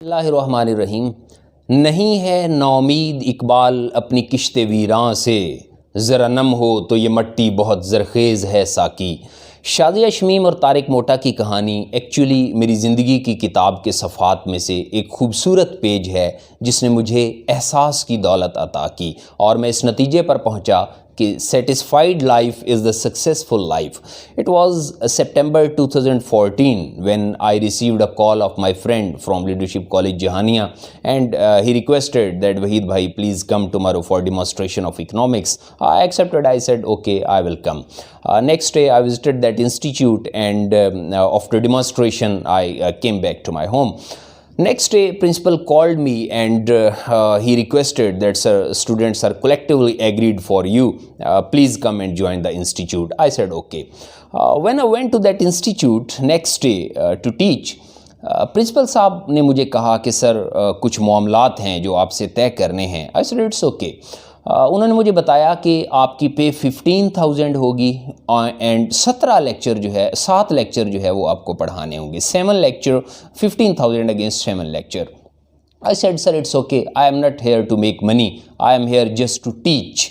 बिस्मिल्लाहिर्रहमानिर्रहीम। नहीं है नौमीद इकबाल अपनी किश्ते वीरां से, ज़रा नम हो तो ये मट्टी बहुत ज़रखेज़ है साकी। शादिया शमीम और तारिक मोटा की कहानी एक्चुअली मेरी ज़िंदगी की किताब के सफ़ात में से एक खूबसूरत पेज है जिसने मुझे एहसास की दौलत अता की और मैं इस नतीजे पर पहुँचा कि satisfied life is the successful life. It was September 2014 when I received a call of my friend from Leadership College Jahania, and he requested that Wahid bhai please come tomorrow for demonstration of economics. I accepted. I said okay, I will come. Next day I visited that institute, and after demonstration I came back to my home. Next day, principal called me and he requested that, sir, students are collectively agreed for you. Please come and join the institute. I said, okay. When I went to that institute next day to teach, principal साहब ने मुझे कहा कि sir कुछ मामलात हैं जो आपसे तय करने हैं। I said it's okay. उन्होंने मुझे बताया कि आपकी पे 15,000 होगी एंड 17 लेक्चर जो है 7 लेक्चर जो है वो आपको पढ़ाने होंगे। 7 lecture 15,000 against 7 lecture. I said sir it's okay, I am not here to make money, I am here just to teach.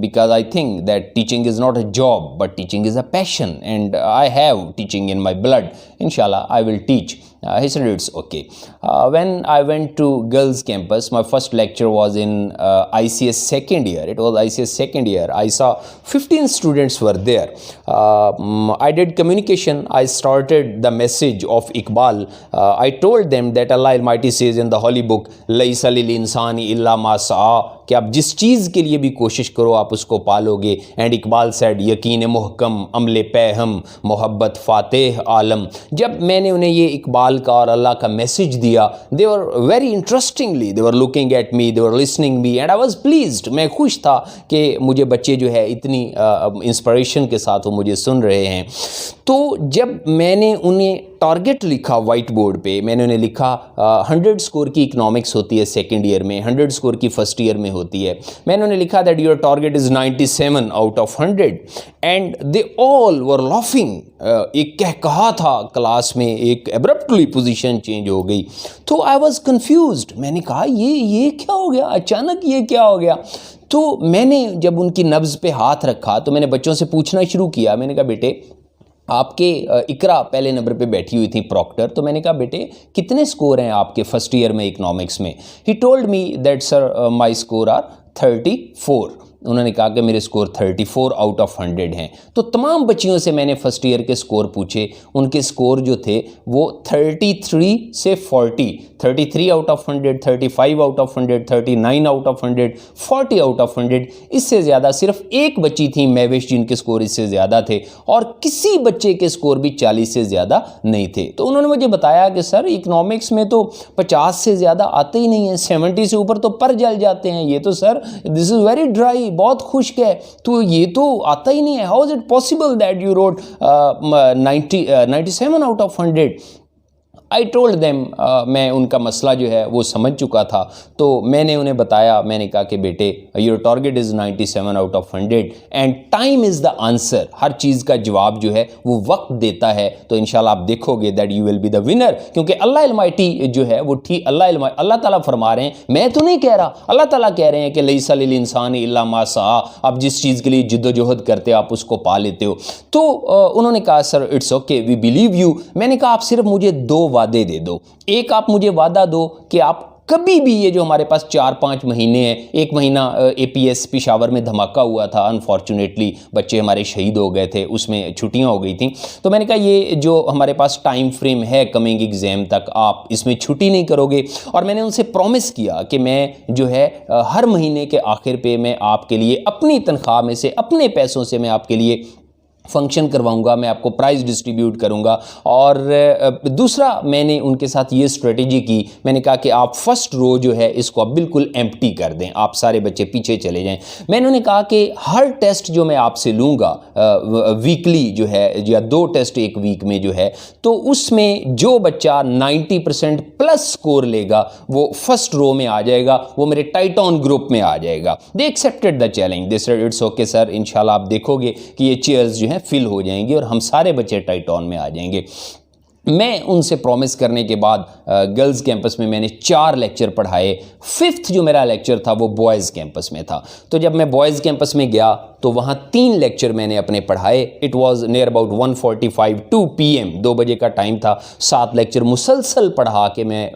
Because I think that teaching is not a job but teaching is a passion, and I have teaching in my blood. Inshallah I will teach. He said it's okay. When I went to girls campus, my first lecture was in ICS second year. It was ICS second year. I saw 15 students were there. I did communication. I started the message of Iqbal. I told them that Allah Almighty says in the holy book, laisa lil insani illa ma sa'a, कि आप जिस चीज़ के लिए भी कोशिश करो आप उसको पालोगे। एंड इकबाल सेड यकीन मुहकम अमले पैहम मोहब्बत फ़ातेह आलम। जब मैंने उन्हें ये इकबाल का और अल्लाह का मैसेज दिया, they were very interestingly, they were looking at me, they were listening me, and I was pleased. मैं खुश था कि मुझे बच्चे जो है इतनी इंस्पिरेशन के साथ वो मुझे सुन रहे हैं। तो जब मैंने उन्हें टारगेट लिखा वाइट बोर्ड पे, मैंने उन्हें लिखा 100 स्कोर की इकोनॉमिक्स होती है सेकेंड ईयर में, 100 स्कोर की फर्स्ट ईयर में होती है। मैंने उन्हें लिखा that your target is 97 out of 100, and they all were laughing. एक कहा था क्लास में, एक एब्रप्टली पोजीशन चेंज हो गई। तो आई वाज कंफ्यूज्ड। मैंने कहा ये क्या हो गया, अचानक ये क्या हो गया। तो मैंने जब उनकी नब्ज़ पे हाथ रखा तो मैंने बच्चों से पूछना शुरू किया। मैंने कहा बेटे आपके इकरा पहले नंबर पे बैठी हुई थी प्रॉक्टर, तो मैंने कहा बेटे कितने स्कोर हैं आपके फर्स्ट ईयर में इकोनॉमिक्स में। He told me that sir my score are 34। उन्होंने कहा कि मेरे स्कोर 34 आउट ऑफ 100 हैं। तो तमाम बच्चियों से मैंने फ़र्स्ट ईयर के स्कोर पूछे। उनके स्कोर जो थे वो 33 से 40, 33 out of 100, 35 out of 100, 39 out of 100, 40 out of 100। इससे ज़्यादा सिर्फ एक बच्ची थी मैविश जिनके स्कोर इससे ज़्यादा थे, और किसी बच्चे के स्कोर भी 40 से ज़्यादा नहीं थे। तो उन्होंने मुझे बताया कि सर इकोनॉमिक्स में तो 50 से ज़्यादा आते ही नहीं हैं, 70 से ऊपर तो पर जल जाते हैं। ये तो sir this is very dry, बहुत खुश्क है, तो ये तो आता ही नहीं है। How is it possible that you wrote 97 out of 100? I told them, मैं उनका मसला जो है वो समझ चुका था। तो मैंने उन्हें बताया, मैंने कहा कि बेटे your target is 97 out of 100 and time is the answer. हर चीज़ का जवाब जो है वो वक्त देता है। तो इंशाल्लाह आप देखोगे that you will be the winner, क्योंकि अल्लाह अलमाइटी जो है वो ठीक अल्लाह ताला फरमा रहे हैं, मैं तो नहीं कह रहा, अल्लाह ताला कह रहे हैं कि लैसा लिल इंसानी इल्ला मा सआ। आप जिस चीज़ के लिए जिद्दोजहद करते हो आप उसको पा लेते हो। तो उन्होंने कहा sir it's okay, we believe you. मैंने कहा आप सिर्फ मुझे 2 वादे दे दो। एक आप मुझे वादा दो कि आप कभी भी ये जो हमारे पास 4-5 महीने हैं, एक महीना APS पेशावर में धमाका हुआ था, अनफॉर्चुनेटली बच्चे हमारे शहीद हो गए थे, उसमें छुट्टियां हो गई थी। तो मैंने कहा ये जो हमारे पास टाइम फ्रेम है कमिंग एग्ज़ाम तक, आप इसमें छुट्टी नहीं करोगे। और मैंने उनसे प्रॉमिस किया कि मैं जो है हर महीने के आखिर पे मैं आपके लिए अपनी तनख्वाह में से, अपने पैसों से मैं आपके लिए फंक्शन करवाऊंगा, मैं आपको प्राइज़ डिस्ट्रीब्यूट करूंगा। और दूसरा मैंने उनके साथ ये स्ट्रेटेजी की, मैंने कहा कि आप फर्स्ट रो जो है इसको आप बिल्कुल एम्प्टी कर दें, आप सारे बच्चे पीछे चले जाएं। मैंने उन्हें कहा कि हर टेस्ट जो मैं आपसे लूँगा वीकली जो है, या 2 टेस्ट एक वीक में जो है, तो उसमें जो बच्चा 90% प्लस स्कोर लेगा वो फर्स्ट रो में आ जाएगा, वो मेरे टाइटॉन ग्रुप में आ जाएगा। They accepted the challenge, they said it's okay sir, इंशाल्लाह आप देखोगे कि ये चेयर्स जो है फिल हो जाएंगी और हम सारे बच्चे टाइटॉन में आ जाएंगे। मैं उनसे प्रॉमिस करने के बाद गर्ल्स कैंपस में मैंने 4 लेक्चर पढ़ाए। 5th जो मेरा लेक्चर था वो बॉयज़ कैंपस में था। तो जब मैं बॉयज़ कैंपस में गया तो वहाँ 3 लेक्चर मैंने अपने पढ़ाए। It was near about 1:45 2 PM, 2 बजे का टाइम था। 7 लेक्चर मुसलसल पढ़ा के मैं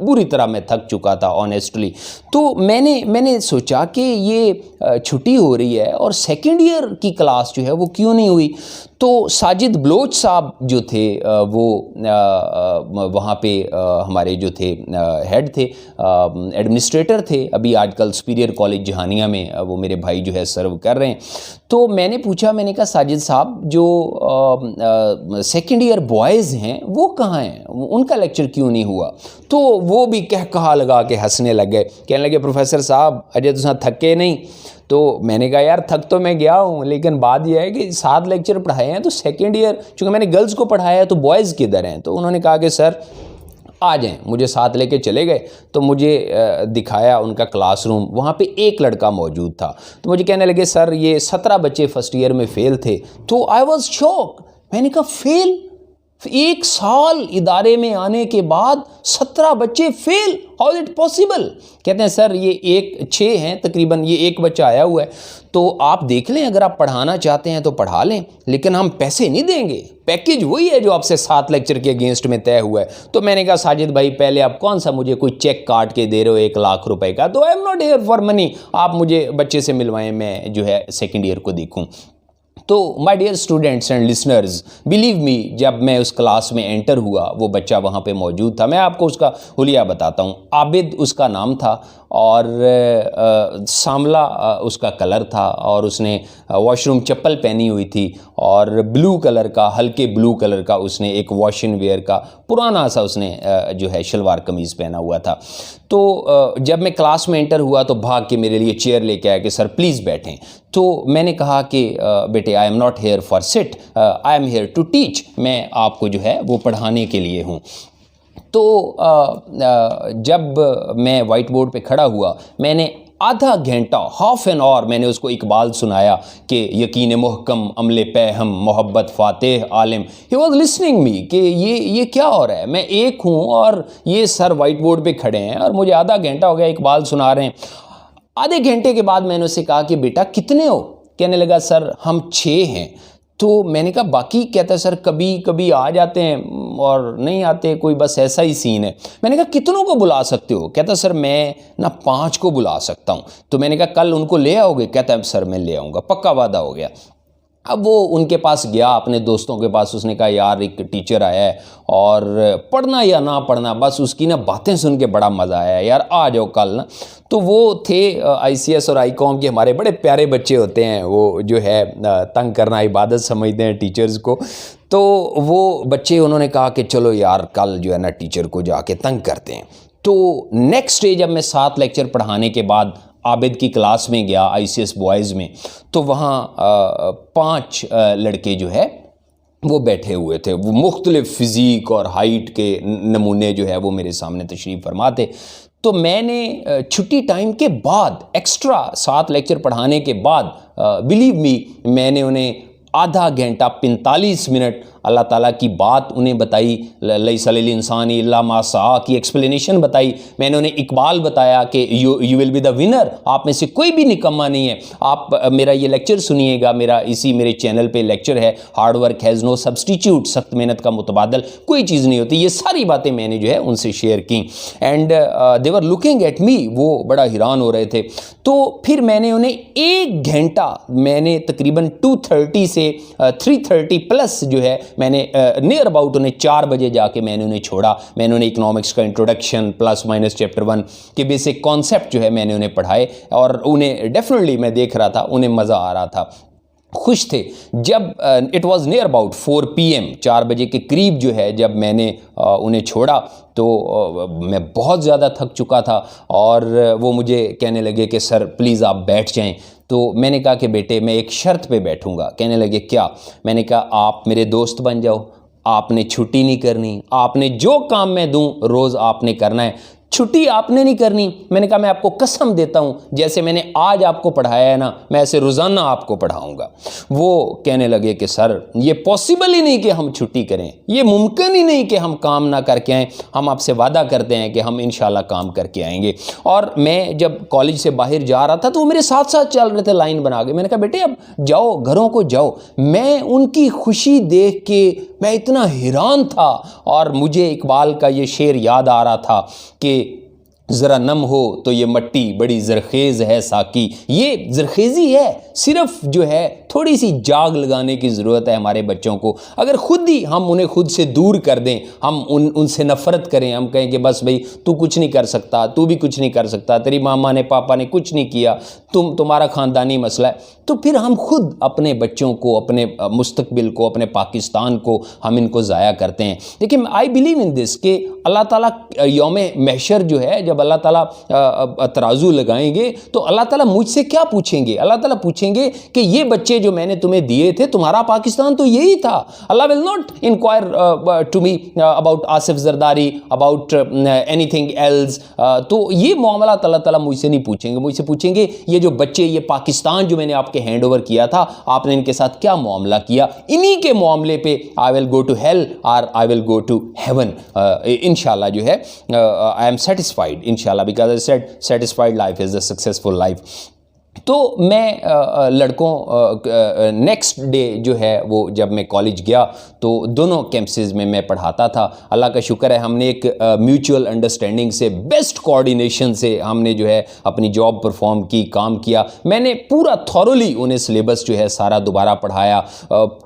बुरी तरह मैं थक चुका था ऑनेस्टली। तो मैंने सोचा कि ये छुट्टी हो रही है और सेकेंड ईयर की क्लास जो है वो क्यों नहीं हुई। तो साजिद बलोच साहब जो थे वो वहाँ पे हमारे जो थे हेड थे, एडमिनिस्ट्रेटर थे, अभी आजकल सुपीरियर कॉलेज जहानिया में वो मेरे भाई जो है सर्व कर रहे हैं। तो मैंने पूछा, मैंने कहा साजिद साहब जो सेकेंड ईयर बॉयज़ हैं वो कहाँ हैं, उनका लेक्चर क्यों नहीं हुआ। तो वो भी कहा लगा के हंसने लग गए, कहने लगे प्रोफेसर साहब अजय तुसा थके नहीं। तो मैंने कहा यार थक तो मैं गया हूँ, लेकिन बात यह है कि 7 लेक्चर पढ़ाए हैं तो सेकेंड ईयर, चूँकि मैंने गर्ल्स को पढ़ाया है तो बॉयज़ किधर हैं। तो उन्होंने कहा कि सर आ जाएं, मुझे साथ लेके चले गए। तो मुझे दिखाया उनका क्लासरूम, वहाँ पे एक लड़का मौजूद था। तो मुझे कहने लगे सर ये 17 बच्चे फर्स्ट ईयर में फ़ेल थे। तो आई वॉज शॉक, मैंने कहा फ़ेल, 1 साल इदारे में आने के बाद 17 बच्चे fail, how is it possible. कहते हैं सर ये 6 हैं तकरीबन, ये एक बच्चा आया हुआ है, तो आप देख लें अगर आप पढ़ाना चाहते हैं तो पढ़ा लें, लेकिन हम पैसे नहीं देंगे, पैकेज वही है जो आपसे 7 लेक्चर के अगेंस्ट में तय हुआ है। तो मैंने कहा साजिद भाई पहले आप कौन सा मुझे कोई चेक काट के दे रहे हो 1 लाख रुपए का, तो आई am not here for money, आप मुझे बच्चे से मिलवाएं, मैं जो है सेकेंड ईयर को देखूँ। तो my dear students and listeners, believe me, जब मैं उस क्लास में एंटर हुआ वो बच्चा वहाँ पे मौजूद था। मैं आपको उसका हुलिया बताता हूँ। आबिद उसका नाम था और सांवला उसका कलर था और उसने वॉशरूम चप्पल पहनी हुई थी और ब्लू कलर का, हल्के ब्लू कलर का उसने एक वॉशिंग वेयर का पुराना सा उसने जो है शलवार कमीज़ पहना हुआ था। तो जब मैं क्लास में एंटर हुआ तो भाग के मेरे लिए चेयर लेके आया कि सर प्लीज़ बैठें। तो मैंने कहा कि बेटे I am not here for sit, I am here to teach, मैं आपको जो है वो पढ़ाने के लिए हूँ। तो जब मैं वाइट बोर्ड पे खड़ा हुआ, मैंने आधा घंटा, हाफ एन आवर मैंने उसको इकबाल सुनाया कि यकीन मुहकम अमले पैहम मोहब्बत फ़ातेह आलिम। ही वॉज लिसनिंग मी कि ये क्या हो रहा है, मैं एक हूँ और ये सर वाइट बोर्ड पे खड़े हैं और मुझे आधा घंटा हो गया इकबाल सुना रहे हैं। आधे घंटे के बाद मैंने उससे कहा कि बेटा कितने हो। कहने लगा सर हम 6 हैं। तो मैंने कहा बाकी। कहता सर कभी कभी आ जाते हैं और नहीं आते, कोई बस ऐसा ही सीन है। मैंने कहा कितनों को बुला सकते हो। कहता सर मैं ना 5 को बुला सकता हूँ। तो मैंने कहा कल उनको ले आओगे। कहता है सर मैं ले आऊँगा, पक्का वादा हो गया। अब वो उनके पास गया, अपने दोस्तों के पास, उसने कहा यार एक टीचर आया है और पढ़ना या ना पढ़ना बस उसकी ना बातें सुन के बड़ा मज़ा आया यार, आ जाओ कल ना। तो वो थे ICS और ICOM के हमारे बड़े प्यारे बच्चे होते हैं, वो जो है तंग करना इबादत समझते हैं टीचर्स को। तो वो बच्चे उन्होंने कहा कि चलो यार कल जो है ना टीचर को जाके तंग करते हैं। तो नेक्स्ट डे जब मैं 7 लेक्चर पढ़ाने के बाद आबिद की क्लास में गया ICS बॉयज़ में, तो वहाँ 5 लड़के जो है वो बैठे हुए थे। वो मुख्तलिफ फ़िज़ीक और हाइट के नमूने जो है वो मेरे सामने तशरीफ़ फरमा थे। तो मैंने छुट्टी टाइम के बाद एक्स्ट्रा 7 लेक्चर पढ़ाने के बाद बिलीव मी मैंने उन्हें आधा घंटा 45 मिनट अल्लाह ताला की बात उन्हें बताई, लैसल इंसान इल्ला मा सआ की एक्सप्लेनेशन बताई। मैंने उन्हें इकबाल बताया कि you will be the winner, आप में से कोई भी निकम्मा नहीं है। आप मेरा ये लेक्चर सुनिएगा, मेरे चैनल पे लेक्चर है, hard work has no substitute, सख्त मेहनत का मुतबादल कोई चीज़ नहीं होती। ये सारी बातें मैंने जो है उनसे शेयर की and they were looking at मी, वो बड़ा हैरान हो रहे थे। तो फिर मैंने उन्हें 1 घंटा, मैंने तकरीबन 2:30 से 3:30 प्लस जो है मैंने नियर अबाउट उन्हें 4 बजे जाके मैंने उन्हें छोड़ा। मैंने उन्हें इकोनॉमिक्स का इंट्रोडक्शन प्लस माइनस चैप्टर 1 के बेसिक कॉन्सेप्ट जो है मैंने उन्हें पढ़ाए और उन्हें डेफिनेटली मैं देख रहा था उन्हें मज़ा आ रहा था, खुश थे। जब it was near about 4 PM, 4 बजे के करीब जो है जब मैंने उन्हें छोड़ा तो मैं बहुत ज़्यादा थक चुका था और वो मुझे कहने लगे कि सर प्लीज़ आप बैठ जाएं। तो मैंने कहा कि बेटे मैं एक शर्त पे बैठूंगा। कहने लगे क्या। मैंने कहा आप मेरे दोस्त बन जाओ, आपने छुट्टी नहीं करनी, आपने जो काम मैं दूं रोज़ आपने करना है। छुट्टी आपने नहीं करनी। मैंने कहा मैं आपको कसम देता हूं, जैसे मैंने आज आपको पढ़ाया है ना, मैं ऐसे रोज़ाना आपको पढ़ाऊंगा। वो कहने लगे कि सर ये पॉसिबल ही नहीं कि हम छुट्टी करें, ये मुमकिन ही नहीं कि हम काम ना करके आएँ, हम आपसे वादा करते हैं कि हम इंशाल्लाह काम करके आएंगे। और मैं जब कॉलेज से बाहर जा रहा था तो वो मेरे साथ साथ चल रहे थे लाइन बना के। मैंने कहा बेटे अब जाओ, घरों को जाओ। मैं उनकी खुशी देख के मैं इतना हैरान था, और मुझे इकबाल का ये शेर याद आ रहा था कि ज़रा नम हो तो ये मट्टी बड़ी ज़रखेज़ है साकी। ये ज़रखेज़ी है, सिर्फ जो है थोड़ी सी जाग लगाने की ज़रूरत है हमारे बच्चों को। अगर ख़ुद ही हम उन्हें खुद से दूर कर दें, हम उनसे नफ़रत करें, हम कहें कि बस भाई तू कुछ नहीं कर सकता, तू भी कुछ नहीं कर सकता, तेरी मामा ने पापा ने कुछ नहीं किया, तुम्हारा ख़ानदानी मसला है, तो फिर हम खुद अपने बच्चों को, अपने मुस्तकबिल को, अपने पाकिस्तान को हम इनको ज़ाया करते हैं। लेकिन आई बिलीव इन दिस कि अल्लाह ताला यौम महशर जो है, जब अल्लाह ताला तराजू लगाएंगे तो अल्लाह ताला मुझसे क्या पूछेंगे? अल्लाह ताला पूछेंगे कि ये बच्चे जो मैंने तुम्हें दिए थे, तुम्हारा पाकिस्तान तो यही था। Allah will not enquire to me about Asif Zardari, about anything else. तो ये मामला अल्लाह ताला मुझसे नहीं पूछेंगे, मुझसे पूछेंगे ये जो बच्चे, ये पाकिस्तान जो मैंने आपके हैंड ओवर किया था, आपने इनके साथ क्या मामला किया? इन्हीं के मामले पे I will go to hell और I will go to heaven इंशाल्लाह जो है। आई एम सेटिस्फाइड इंशाल्लाह, because I said satisfied life is the successful life. तो मैं लड़कों नेक्स्ट डे जो है वो जब मैं कॉलेज गया तो दोनों कैंपसेस में मैं पढ़ाता था। अल्लाह का शुक्र है हमने एक म्यूचुअल अंडरस्टैंडिंग से, बेस्ट कोऑर्डिनेशन से हमने जो है अपनी जॉब परफॉर्म की, काम किया। मैंने पूरा थॉरोली उन्हें सिलेबस जो है सारा दोबारा पढ़ाया।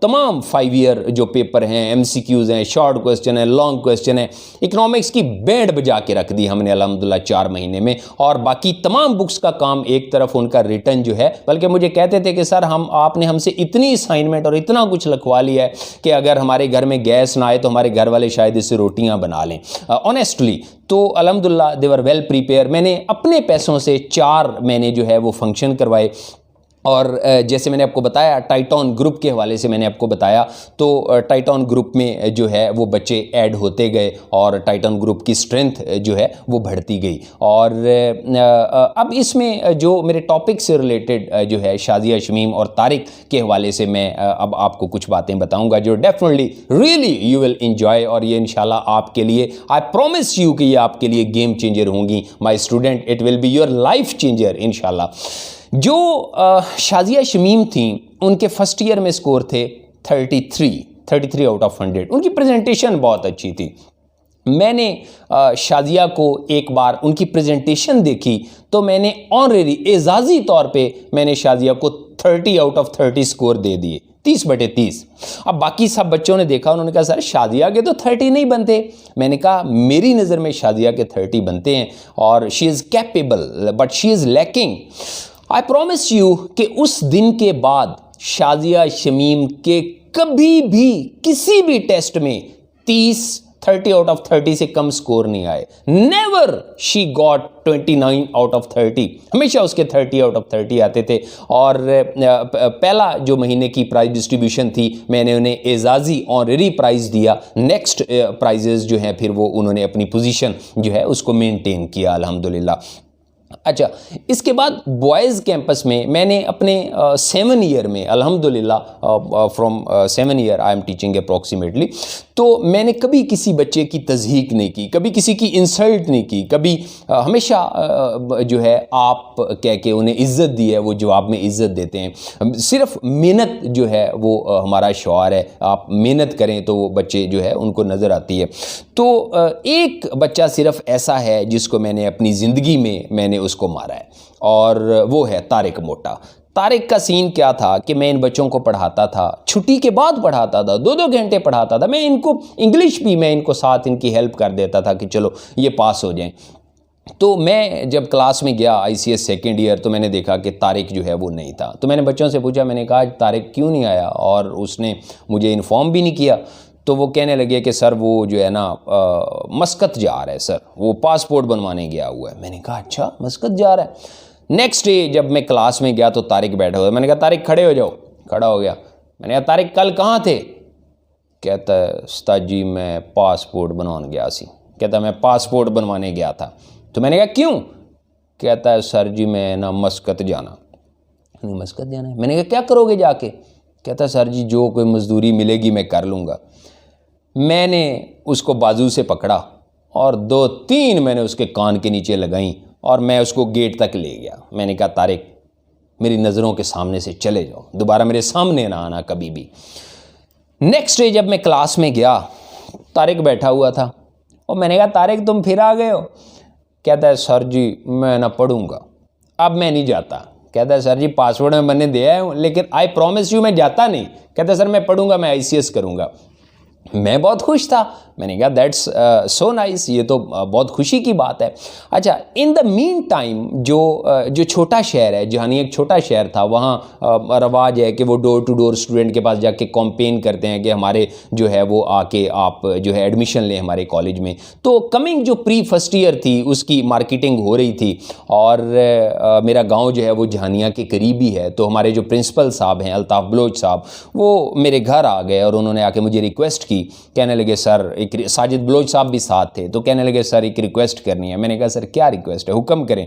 तमाम 5 ईयर जो पेपर हैं, MCQs हैं, शॉर्ट क्वेश्चन है, लॉन्ग क्वेश्चन है, इकनॉमिक्स की बैंड बजा के रख दी हमने अल्हम्दुलिल्लाह 4 महीने में। और बाकी तमाम बुक्स का काम एक तरफ, उनका रिटर्न जो है, बल्कि मुझे कहते थे कि सर आपने हमसे इतनी असाइनमेंट और इतना कुछ लिखवा लिया है कि अगर हमारे घर में गैस ना आए तो हमारे घर वाले शायद इससे रोटियां बना लें। ऑनेस्टली तो अल्हम्दुलिल्लाह दे वर वेल प्रिपेयर। मैंने अपने पैसों से 4 मैंने जो है वो फंक्शन करवाए। और जैसे मैंने आपको बताया टाइटॉन ग्रुप के हवाले से मैंने आपको बताया, तो टाइटॉन ग्रुप में जो है वो बच्चे ऐड होते गए और टाइटॉन ग्रुप की स्ट्रेंथ जो है वो बढ़ती गई। और अब इसमें जो मेरे टॉपिक से रिलेटेड जो है शादिया शमीम और तारिक के हवाले से मैं अब आपको कुछ बातें बताऊंगा जो definitely really you will enjoy. और ये इंशाल्लाह आपके लिए, आई प्रॉमिस यू कि ये आपके लिए गेम चेंजर होंगी my student, it will be your life changer इंशाल्लाह। जो शाजिया शमीम थी, उनके फर्स्ट ईयर में स्कोर थे 33 आउट ऑफ 100। उनकी प्रेजेंटेशन बहुत अच्छी थी। मैंने शाजिया को एक बार उनकी प्रेजेंटेशन देखी तो मैंने ऑनरेरी एजाजी तौर पे मैंने शाजिया को 30 आउट ऑफ 30 स्कोर दे दिए, 30/30। अब बाकी सब बच्चों ने देखा, उन्होंने कहा सर शादिया के तो 30 नहीं बनते। मैंने कहा मेरी नज़र में शादिया के 30 बनते हैं और she is capable but she is lacking. I promise you कि उस दिन के बाद शाजिया शमीम के कभी भी किसी भी टेस्ट में 30 आउट ऑफ 30 से कम स्कोर नहीं आए। Never she got 29 out of 30, हमेशा उसके 30 आउट ऑफ 30 आते थे। और पहला जो महीने की प्राइज डिस्ट्रीब्यूशन थी, मैंने उन्हें एजाजी ऑनरेरी प्राइज़ दिया। नेक्स्ट प्राइजेस जो हैं फिर वो उन्होंने अपनी पोजीशन जो है उसको मेंटेन किया अल्हम्दुलिल्लाह। अच्छा, इसके बाद बॉयज़ कैंपस में मैंने अपने 7 ईयर में अल्हम्दुलिल्लाह from 7 year I am teaching approximately, तो मैंने कभी किसी बच्चे की तज़हीक नहीं की, कभी किसी की इंसल्ट नहीं की, कभी हमेशा जो है आप कह के उन्हें इज़्ज़त दी है, वो जवाब में इज़्ज़त देते हैं। सिर्फ मेहनत जो है वो हमारा शौआर है, आप मेहनत करें तो वो बच्चे जो है उनको नज़र आती है। तो एक बच्चा सिर्फ ऐसा है जिसको मैंने अपनी ज़िंदगी में मैंने उसको मारा है, और वो है तारिक मोटा। तारिक का सीन क्या था कि मैं इन बच्चों को पढ़ाता था, छुट्टी के बाद पढ़ाता था, 2-2 घंटे पढ़ाता था। मैं इनको इंग्लिश भी मैं इनको साथ इनकी हेल्प कर देता था कि चलो ये पास हो जाएं। तो मैं जब क्लास में गया ICS सेकेंड ईयर तो मैंने देखा कि तारिक जो है वो नहीं था। तो मैंने बच्चों से पूछा, मैंने कहा तारिक क्यों नहीं आया, और उसने मुझे इन्फॉर्म भी नहीं किया। तो वो कहने लगे कि सर वो जो है ना मस्कत जा रहा है सर, वो पासपोर्ट बनवाने गया हुआ है। मैंने कहा अच्छा मस्कत जा रहा है। नेक्स्ट डे जब मैं क्लास में गया तो तारिक बैठा हुआ, मैंने कहा तारिक खड़े हो जाओ, खड़ा हो गया। मैंने कहा तारिक कल कहाँ थे? कहता है उस्ताद जी मैं पासपोर्ट बनवाने गया सी। कहता मैं पासपोर्ट बनवाने गया था। तो मैंने कहा क्यों? कहता है सर जी मैं ना मस्कत जाना। मस्कत जाना है? मैंने कहा क्या करोगे जाके? कहता सर जी जो कोई मजदूरी मिलेगी मैं कर लूँगा। मैंने उसको बाजू से पकड़ा और 2-3 मैंने उसके कान के नीचे लगाई और मैं उसको गेट तक ले गया। मैंने कहा तारिक मेरी नज़रों के सामने से चले जाओ, दोबारा मेरे सामने ना आना कभी भी। नेक्स्ट डे जब मैं क्लास में गया, तारिक बैठा हुआ था और मैंने कहा तारिक तुम फिर आ गए हो? कहता है सर जी मैं ना पढ़ूंगा, अब मैं नहीं जाता। कहता है सर जी पासवर्ड में मैंने दिया है लेकिन आई प्रॉमिस यू मैं जाता नहीं। कहता है सर मैं पढ़ूंगा, मैं ICS करूंगा। मैं बहुत खुश था। मैंने कहा दैट्स सो नाइस, ये तो बहुत खुशी की बात है। अच्छा, इन द मीन टाइम जो छोटा शहर है, जहानी एक छोटा शहर था, वहाँ रवाज है कि वो डोर टू डोर स्टूडेंट के पास जाके कंपेन करते हैं कि हमारे जो है वो आके आप जो है एडमिशन लें हमारे कॉलेज में। तो कमिंग जो प्री फर्स्ट ईयर थी उसकी मार्केटिंग हो रही थी और मेरा गाँव जो है वो जहानिया के करीब ही है। तो हमारे जो प्रिंसिपल साहब हैं अल्ताफ़ बलोच साहब, वो मेरे घर आ गए और उन्होंने आके मुझे रिक्वेस्ट की। कहने लगे सर, एक साजिद बलोच साहब भी साथ थे, तो कहने लगे सर एक रिक्वेस्ट करनी है। मैंने कहा सर क्या रिक्वेस्ट है, हुक्म करें।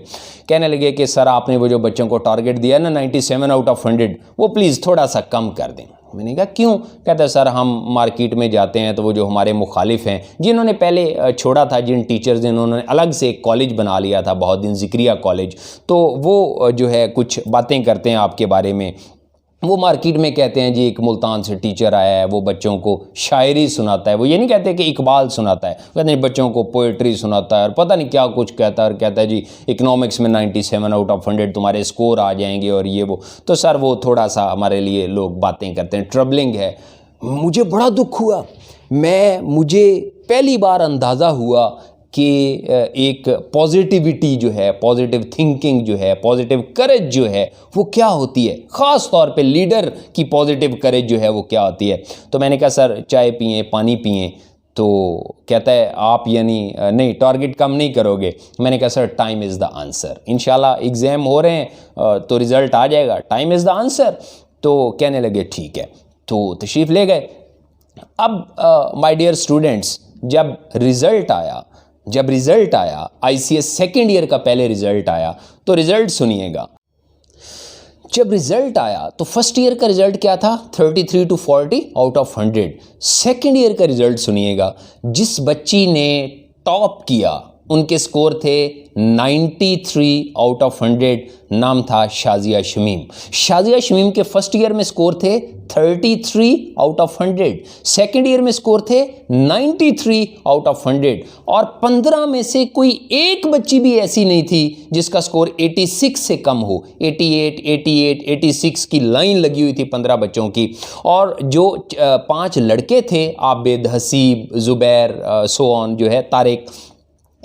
कहने लगे कि सर आपने वो जो बच्चों को टारगेट दिया ना 97 आउट ऑफ 100, वो प्लीज़ थोड़ा सा कम कर दें। मैंने कहा क्यों? कहता है सर हम मार्केट में जाते हैं तो वो जो हमारे मुखालिफ हैं जिन्होंने पहले छोड़ा था, जिन टीचर्स जिन्होंने अलग से एक कॉलेज बना लिया था बहुत दिन, ज़िक्रिया कॉलेज, तो वो जो है कुछ बातें करते हैं आपके बारे में। वो मार्केट में कहते हैं जी एक मुल्तान से टीचर आया है, वो बच्चों को शायरी सुनाता है। वो ये नहीं कहते कि इकबाल सुनाता है, कहते हैं बच्चों को पोइट्री सुनाता है और पता नहीं क्या कुछ कहता है, और कहता है जी इकनॉमिक्स में 97 आउट ऑफ 100 तुम्हारे स्कोर आ जाएंगे और ये वो। तो सर वो थोड़ा सा हमारे लिए लोग बातें करते हैं, ट्रबलिंग है। मुझे बड़ा दुख हुआ। मुझे पहली बार अंदाज़ा हुआ कि एक पॉजिटिविटी जो है, पॉजिटिव थिंकिंग जो है, पॉजिटिव करेज जो है वो क्या होती है, ख़ास तौर पे लीडर की पॉजिटिव करेज जो है वो क्या होती है। तो मैंने कहा सर चाय पिएं, पानी पिएं। तो कहता है आप यानी नहीं टारगेट कम नहीं करोगे। मैंने कहा sir time is the answer, इंशाल्लाह एग्ज़ाम हो रहे हैं तो रिज़ल्ट आ जाएगा, टाइम इज़ द आंसर। तो कहने लगे ठीक है, तो तशरीफ़ ले गए। अब माय डियर स्टूडेंट्स, जब रिज़ल्ट आया ICS सेकेंड ईयर का, पहले रिज़ल्ट आया, तो रिज़ल्ट सुनिएगा। जब रिज़ल्ट आया तो फर्स्ट ईयर का रिज़ल्ट क्या था, 33 to 40 out of 100। Second year का रिज़ल्ट सुनिएगा। जिस बच्ची ने टॉप किया उनके स्कोर थे 93 आउट ऑफ 100, नाम था शाजिया शमीम। शाजिया शमीम के फर्स्ट ईयर में स्कोर थे 33 आउट ऑफ 100, सेकेंड ईयर में स्कोर थे 93 आउट ऑफ 100, और 15 में से कोई एक बच्ची भी ऐसी नहीं थी जिसका स्कोर 86 से कम हो। 88, 88, 86 की लाइन लगी हुई थी 15 बच्चों की। और जो 5 लड़के थे, आबिद, हसीब, ज़ुबैर, सोन जो है तारिक,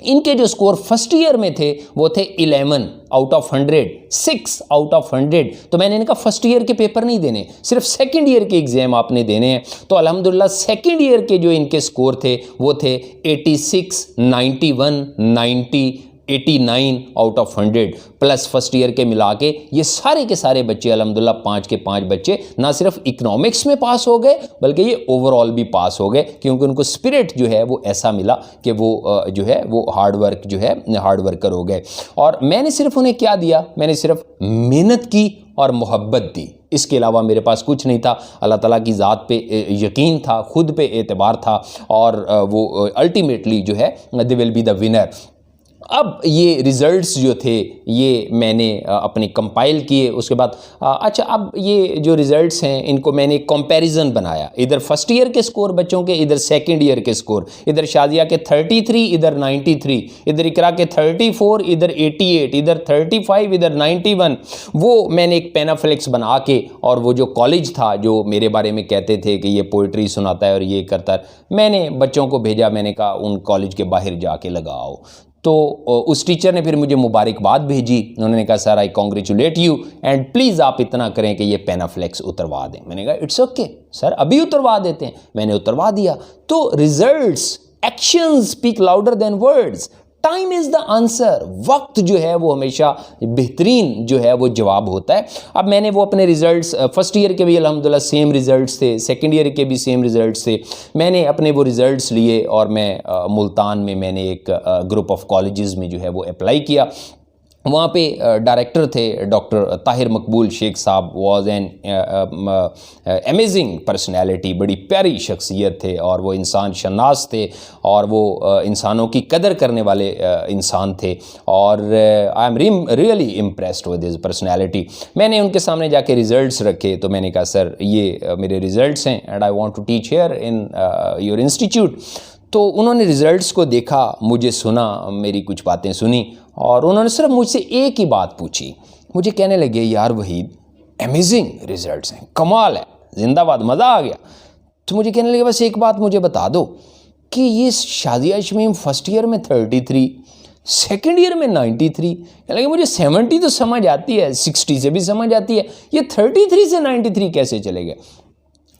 इनके जो स्कोर फर्स्ट ईयर में थे वो थे 11 आउट ऑफ 100, 6 आउट ऑफ 100। तो मैंने इनका फर्स्ट ईयर के पेपर नहीं देने, सिर्फ सेकंड ईयर के एग्ज़ाम आपने देने हैं। तो अल्हम्दुलिल्लाह सेकंड ईयर के जो इनके स्कोर थे वो थे 86, 91, 90, 89 out of 100 plus first year के मिला के ये सारे के सारे बच्चे अल्हम्दुलिल्लाह 5 के 5 बच्चे ना सिर्फ इकोनॉमिक्स में पास हो गए बल्कि ये ओवरऑल भी पास हो गए, क्योंकि उनको स्पिरिट जो है वो ऐसा मिला कि वो जो है वो हार्ड वर्क जो है हार्ड वर्कर हो गए। और मैंने सिर्फ उन्हें क्या दिया, मैंने सिर्फ मेहनत की और मोहब्बत दी, इसके अलावा मेरे पास कुछ नहीं था। अल्लाह ताला की ज़ात पे यकीन था, खुद पे एतबार था, और वो अल्टीमेटली जो है they will be the winner. अब ये रिज़ल्ट्स जो थे ये मैंने अपने कंपाइल किए। उसके बाद अच्छा, अब ये जो रिज़ल्ट्स हैं इनको मैंने कंपैरिजन बनाया, इधर फर्स्ट ईयर के स्कोर बच्चों के, इधर सेकंड ईयर के स्कोर, इधर शाजिया के 33, इधर 93, इधर इकरा के 34, इधर 88, इधर 35, इधर 91। वो मैंने एक पेनाफ्लेक्स बना के, और वो जो कॉलेज था जो मेरे बारे में कहते थे कि ये पोइट्री सुनाता है और ये करता है, मैंने बच्चों को भेजा। मैंने कहा उन कॉलेज के बाहर जाके लगाओ। तो उस टीचर ने फिर मुझे मुबारकबाद भेजी। उन्होंने कहा sir I congratulate you and please आप इतना करें कि ये पेनाफ्लेक्स उतरवा दें। मैंने कहा इट्स ओके सर, अभी उतरवा देते हैं। मैंने उतरवा दिया। तो results, actions speak louder than words. Time is the answer. वक्त जो है वो हमेशा बेहतरीन जो है वो जवाब होता है। अब मैंने वो अपने रिज़ल्ट्स फर्स्ट ईयर के भी अल्हम्दुलिल्लाह सेम रिज़ल्ट्स थे, सेकंड ईयर के भी सेम रिज़ल्ट्स थे। मैंने अपने वो रिज़ल्ट्स लिए और मैं मुल्तान में मैंने एक ग्रुप ऑफ कॉलेजेस में जो है वो अप्लाई किया। वहाँ पे डायरेक्टर थे डॉक्टर ताहिर मकबूल शेख साहब, वाज एन अमेजिंग पर्सनैलिटी, बड़ी प्यारी शख्सियत थे और वो इंसान शनास थे और वो इंसानों की कदर करने वाले इंसान थे और I am really impressed with his personality. मैंने उनके सामने जाके रिज़ल्ट्स रखे तो मैंने कहा सर ये मेरे रिज़ल्ट्स हैं and I want to teach here in your institute. तो उन्होंने रिज़ल्ट्स को देखा, मुझे सुना, मेरी कुछ बातें सुनी और उन्होंने सिर्फ मुझसे एक ही बात पूछी। मुझे कहने लगे यार वहीद अमेजिंग रिज़ल्ट्स हैं, कमाल है, जिंदाबाद, मज़ा आ गया। तो मुझे कहने लगे बस एक बात मुझे बता दो कि ये शादिया शमीम फर्स्ट ईयर में 33, सेकेंड ईयर में 93, कहने लगे मुझे 70 तो समझ आती है, 60 से भी समझ आती है, ये 33 से 93 कैसे चले गए।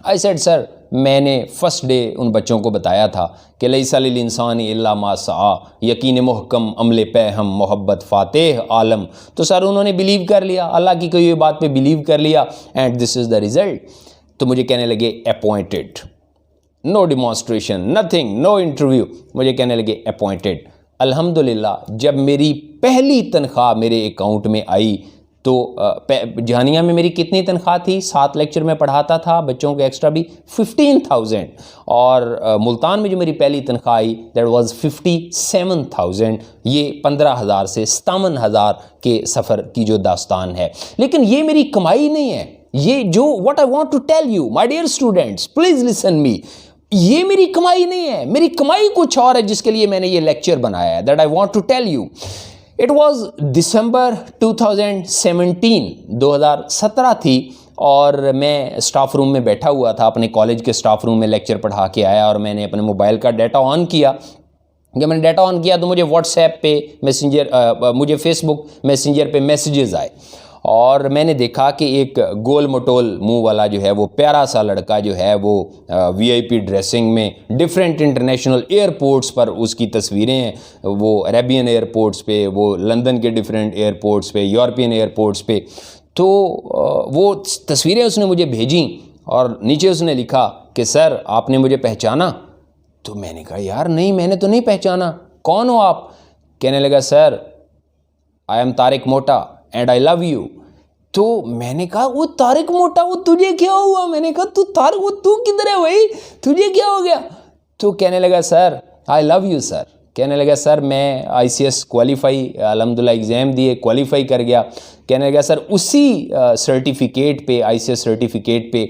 आई सेड सर मैंने फर्स्ट डे उन बच्चों को बताया था कि लैसा लिल इंसान इल्ला मा सआ, यकीन मुहकम अमले पैहम मोहब्बत फ़ातेह आलम। तो सर उन्होंने बिलीव कर लिया, अल्लाह की कोई बात पे बिलीव कर लिया and this is the result. तो मुझे कहने लगे appointed, no demonstration, nothing, no interview, मुझे कहने लगे अपॉइंटेड। अल्हम्दुलिल्लाह जब मेरी पहली तनख्वाह मेरे अकाउंट में आई तो जहानिया में मेरी कितनी तनख्वाह थी, 7 लेक्चर में पढ़ाता था, बच्चों के एक्स्ट्रा भी 15,000 और मुल्तान में जो मेरी पहली तनख्वाह आई दैट वाज 57,000। ये 15,000 से 57,000 के सफ़र की जो दास्तान है। लेकिन ये मेरी कमाई नहीं है, ये जो what I want to tell you my dear students, please listen me, ये मेरी कमाई नहीं है, मेरी कमाई कुछ और है जिसके लिए मैंने ये लेक्चर बनाया है, that I want to tell you. It was December 2017, 2017 थी और मैं स्टाफ रूम में बैठा हुआ था, अपने कॉलेज के स्टाफ रूम में लेक्चर पढ़ा के आया और मैंने अपने मोबाइल का डाटा ऑन किया। जब मैंने डाटा ऑन किया तो मुझे व्हाट्सएप पे मैसेंजर, मुझे फेसबुक मैसेंजर पे मैसेजेस आए और मैंने देखा कि एक गोल मटोल मुंह वाला जो है वो प्यारा सा लड़का जो है वो वीआईपी ड्रेसिंग में डिफरेंट इंटरनेशनल एयरपोर्ट्स पर उसकी तस्वीरें हैं, वो अरेबियन एयरपोर्ट्स पे, वो लंदन के डिफरेंट एयरपोर्ट्स पे, यूरोपियन एयरपोर्ट्स पे। तो वो तस्वीरें उसने मुझे भेजी और नीचे उसने लिखा कि सर आपने मुझे पहचाना। तो मैंने कहा यार नहीं, मैंने तो नहीं पहचाना, कौन हो आप। कहने लगा सर आई एम तारिक मोटा एंड आई लव यू। तो मैंने कहा वो तारिक मोटा, वो तुझे क्या हुआ। मैंने कहा तू तारिक, वो तू किधर है भाई, तुझे क्या हो गया। तो कहने लगा sir I love you sir. कहने लगा सर मैं ICS क्वालिफाई अल्हम्दुलिल्लाह एग्ज़ाम दिए, क्वालिफाई कर गया। कहने लगा सर उसी सर्टिफिकेट पे, ICS सर्टिफिकेट पे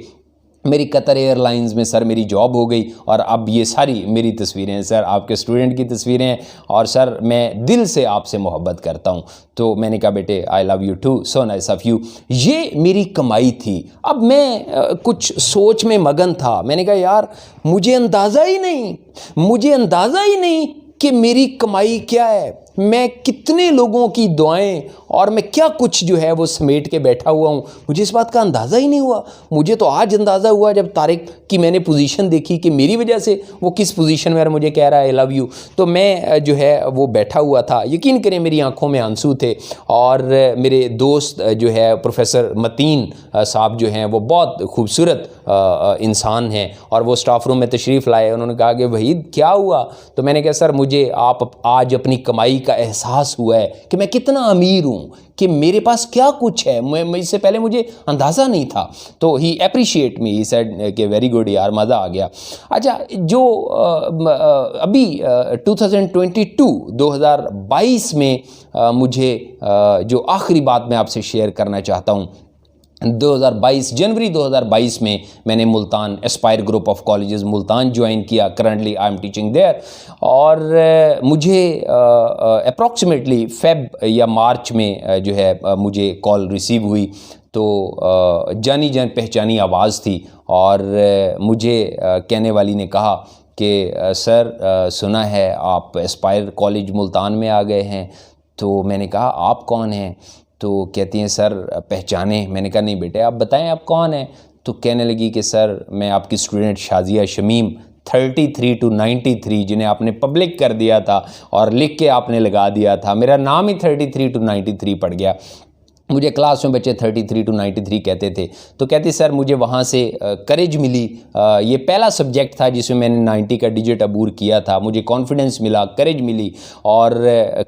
मेरी कतर एयरलाइंस में सर मेरी जॉब हो गई और अब ये सारी मेरी तस्वीरें हैं सर, आपके स्टूडेंट की तस्वीरें हैं और सर मैं दिल से आपसे मोहब्बत करता हूँ। तो मैंने कहा बेटे I love you too, so nice of you. ये मेरी कमाई थी। अब मैं कुछ सोच में मगन था। मैंने कहा यार मुझे अंदाज़ा ही नहीं कि मेरी कमाई क्या है, मैं कितने लोगों की दुआएं और मैं क्या कुछ जो है वो समेट के बैठा हुआ हूँ, मुझे इस बात का अंदाज़ा ही नहीं हुआ। मुझे तो आज अंदाज़ा हुआ जब तारिक की मैंने पोजीशन देखी कि मेरी वजह से वो किस पोजीशन में मुझे कह रहा है आई लव यू। तो मैं जो है वो बैठा हुआ था, यकीन करें मेरी आंखों में आंसू थे। और मेरे दोस्त जो है प्रोफेसर मतीन साहब जो हैं वो बहुत खूबसूरत इंसान हैं और वो स्टाफ रूम में तशरीफ़ लाए। उन्होंने कहा कि वहीद क्या हुआ। तो मैंने कहा सर मुझे आप आज अपनी कमाई का एहसास हुआ है कि मैं कितना अमीर हूँ, कि मेरे पास क्या कुछ है, मैं इससे पहले मुझे अंदाज़ा नहीं था। तो ही अप्रिशिएट मी, ही सेड कि वेरी गुड यार, मज़ा आ गया। अच्छा जो अभी 2022 में मुझे जो आखिरी बात मैं आपसे शेयर करना चाहता हूँ, 2022 जनवरी 2022 में मैंने Multan aspire group of colleges Multan join किया। Currently I am teaching there और मुझे अप्रॉक्सीमेटली फेब या मार्च में जो है मुझे कॉल रिसीव हुई। तो जानी जान पहचानी आवाज़ थी और मुझे कहने वाली ने कहा कि सर सुना है आप एस्पायर कॉलेज मुल्तान में आ गए हैं। तो मैंने कहा आप कौन हैं। तो कहती हैं सर पहचाने। मैंने कहा नहीं बेटे आप बताएं आप कौन हैं। तो कहने लगी कि सर मैं आपकी स्टूडेंट शाजिया शमीम 33 to 93 जिन्हें आपने पब्लिक कर दिया था और लिख के आपने लगा दिया था, मेरा नाम ही 33 to 93 पड़ गया। मुझे क्लास में बच्चे 33 to 93 कहते थे। तो कहती सर मुझे वहाँ से करेज मिली, ये पहला सब्जेक्ट था जिसमें मैंने 90 का डिजिट अबूर किया था, मुझे कॉन्फिडेंस मिला, करेज मिली और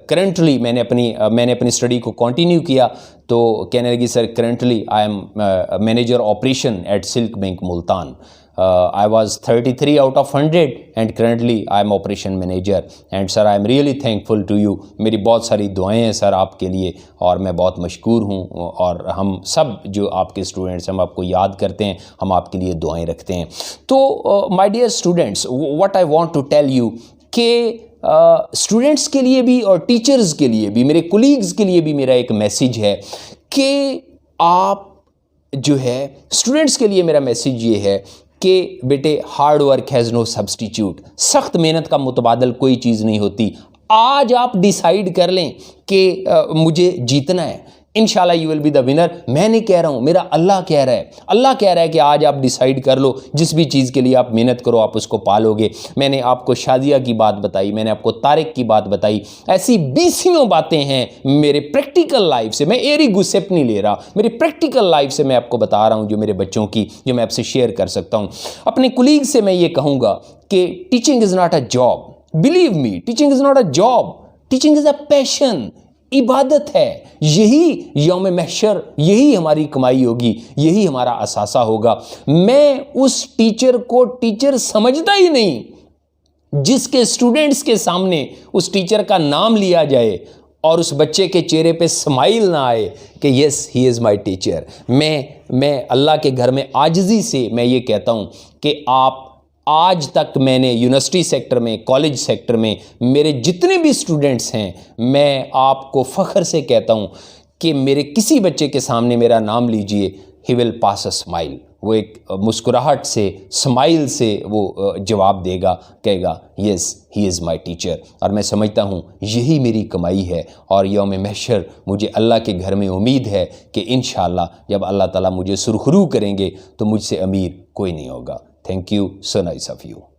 करंटली मैंने अपनी स्टडी को कंटिन्यू किया। तो कहने लगी sir currently I am manager operation at silk bank Multan. I was 33 out of 100 and currently I am operation manager and sir I am really thankful to you। मेरी बहुत सारी दुआएं हैं सर आपके लिए और मैं बहुत मशकूर हूँ और हम सब जो आपके स्टूडेंट्स हम आपको याद करते हैं, हम आपके लिए दुआएं रखते हैं। तो my dear students, what I want to tell you कि स्टूडेंट्स के लिए भी और टीचर्स के लिए भी, मेरे कोलीग्स के लिए भी मेरा एक मैसेज है कि आप जो है स्टूडेंट्स के लिए मेरा मैसेज ये है कि बेटे hard work has no substitute, सख्त मेहनत का मुतबादल कोई चीज़ नहीं होती। आज आप डिसाइड कर लें कि मुझे जीतना है, इंशाल्लाह you will be the winner. मैं नहीं कह रहा हूँ, मेरा अल्लाह कह रहा है। अल्लाह कह रहा है कि आज आप डिसाइड कर लो, जिस भी चीज़ के लिए आप मेहनत करो आप उसको पालोगे। मैंने आपको शादिया की बात बताई, मैंने आपको तारिक की बात बताई, ऐसी बीसियों बातें हैं मेरे प्रैक्टिकल लाइफ से। मैं एरी गुस्सेप नहीं ले रहा, मेरी प्रैक्टिकल लाइफ से मैं आपको बता रहा हूँ जो मेरे बच्चों की, जो मैं आपसे शेयर कर सकता हूँ। अपने कुलीग से मैं ये कहूँगा कि teaching is not a job, believe me, teaching is not a job, teaching is a passion, इबादत है। यही यौम महशर, यही हमारी कमाई होगी, यही हमारा असासा होगा। मैं उस टीचर को टीचर समझता ही नहीं जिसके स्टूडेंट्स के सामने उस टीचर का नाम लिया जाए और उस बच्चे के चेहरे पे स्माइल ना आए कि yes he is my teacher. मैं अल्लाह के घर में आजिज़ी से मैं ये कहता हूँ कि आप आज तक मैंने यूनिवर्सिटी सेक्टर में, कॉलेज सेक्टर में मेरे जितने भी स्टूडेंट्स हैं, मैं आपको फ़ख्र से कहता हूँ कि मेरे किसी बच्चे के सामने मेरा नाम लीजिए, he will pass a smile. वो एक मुस्कुराहट से, स्माइल से वो जवाब देगा, कहेगा yes he is my teacher. और मैं समझता हूँ यही मेरी कमाई है और यौम महशर मुझे अल्लाह के घर में उम्मीद है कि इंशाअल्लाह जब अल्लाह ताला मुझे सुरखरू करेंगे तो मुझसे अमीर कोई नहीं होगा। Thank you, so nice of you.